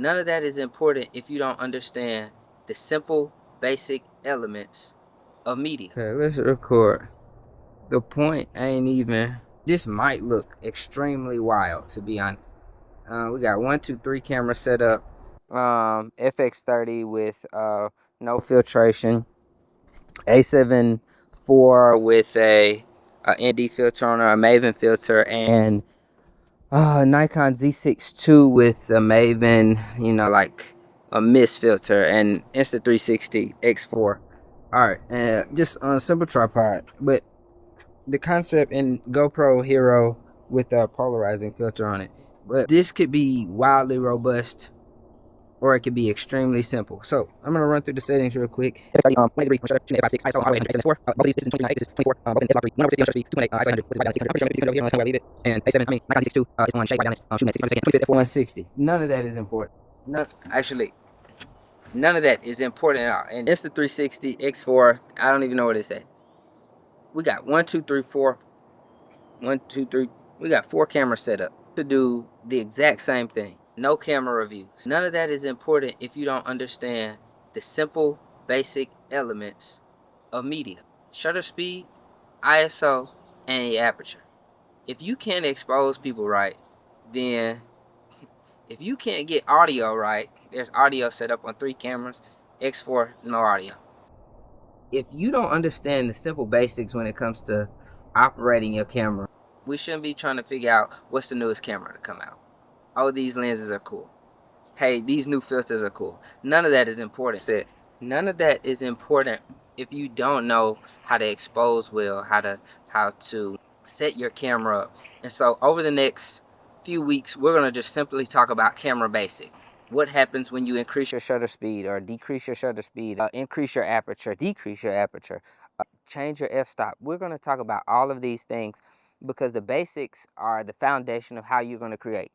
None of that is important if you don't understand the simple, basic elements of media. Okay, let's record. The point ain't even. This might look extremely wild, to be honest. We got 1, 2, 3 cameras set up. FX30 with no filtration. A7 IV with a ND filter on a Maven filter, and Nikon Z6 II with a Maven, like a mist filter, and Insta360 X4. All right, and just on a simple tripod, but the concept in GoPro Hero with a polarizing filter on it. But this could be wildly robust, or it could be extremely simple. So I'm gonna run through the settings real quick. Both of these this is 29, this is 24. Both in S3, 1 over 50 on shutter speed, 228, ISO 100, by down 600. I'm pretty sure I'm over here, I leave it. And A7, Nikon Z6 II is on shake by down, shooting at 60 frames a second, 160. None of that is important. None of that is important at all. And Insta360 X4, I don't even know what it said. We got 1, 2, 3, 4. 1, 2, 3. We got 4 cameras set up to do the exact same thing. No camera reviews. None of that is important if you don't understand the simple, basic elements of media. Shutter speed, ISO, and aperture. If you can't expose people right, then if you can't get audio right, there's audio set up on 3 cameras, X4, no audio. If you don't understand the simple basics when it comes to operating your camera, we shouldn't be trying to figure out what's the newest camera to come out. Oh, these lenses are cool. Hey, these new filters are cool. None of that is important. None of that is important if you don't know how to expose well, how to set your camera up. And so over the next few weeks, we're gonna just simply talk about camera basic. What happens when you increase your shutter speed or decrease your shutter speed, increase your aperture, decrease your aperture, change your f-stop. We're going to talk about all of these things because the basics are the foundation of how you're going to create.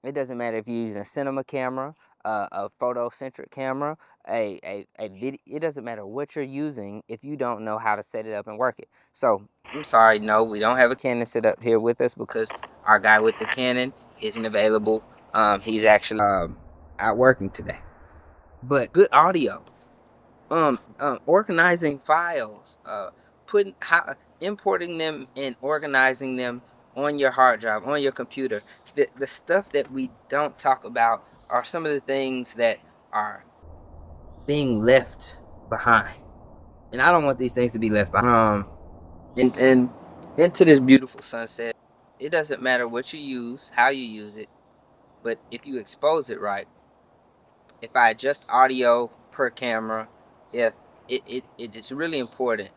It doesn't matter if you're using a cinema camera, a photocentric camera, a video. It doesn't matter what you're using if you don't know how to set it up and work it. So I'm sorry, no, we don't have a Canon set up here with us because our guy with the Canon isn't available. He's actually out working today. But good audio, organizing files, importing them and organizing them on your hard drive, on your computer. The stuff that we don't talk about are some of the things that are being left behind, and I don't want these things to be left behind. And into this beautiful sunset, it doesn't matter what you use, how you use it, but if you expose it right. If I adjust audio per camera, if it's really important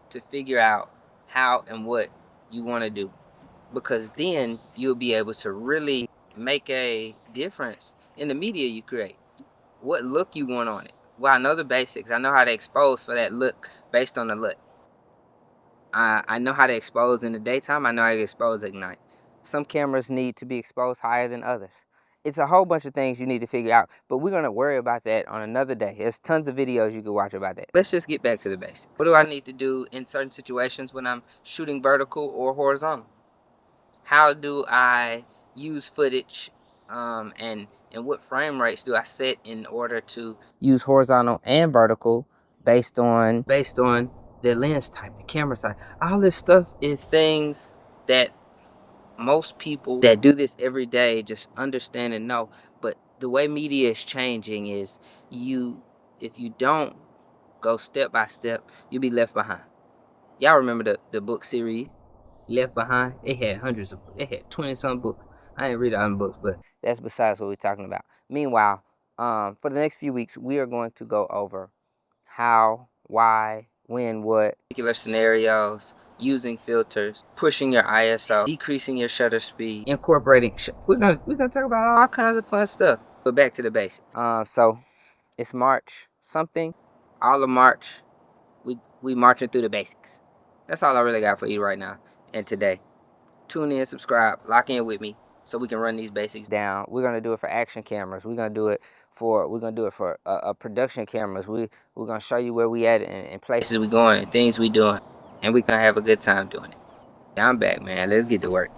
to figure out how and what you want to do, because then you'll be able to really make a difference in the media you create. What look you want on it. Well, I know the basics. I know how to expose for that look based on the look. I know how to expose in the daytime. I know how to expose at night. Some cameras need to be exposed higher than others. It's a whole bunch of things you need to figure out, but we're going to worry about that on another day. There's tons of videos you can watch about that. Let's just get back to the basics. What do I need to do in certain situations when I'm shooting vertical or horizontal? How do I use footage, and what frame rates do I set in order to use horizontal and vertical based on the lens type, the camera type. All this stuff is things that most people that do this every day just understand and know. But the way media is changing is if you don't go step by step, you'll be left behind. Y'all remember the book series Left Behind? It had it had 20-some books. I ain't read all them books, but that's besides what we're talking about. Meanwhile, for the next few weeks, we are going to go over how, why, when, what, particular scenarios, using filters, pushing your ISO, decreasing your shutter speed, incorporating. We're gonna talk about all kinds of fun stuff. But back to the basics. So it's March something. All of March, we marching through the basics. That's all I really got for you right now and today. Tune in, subscribe, lock in with me so we can run these basics down. We're gonna do it for action cameras. We're gonna do it for production cameras. We're gonna show you where we at and places we going and things we doing, and we gonna have a good time doing it. I'm back, man. Let's get to work.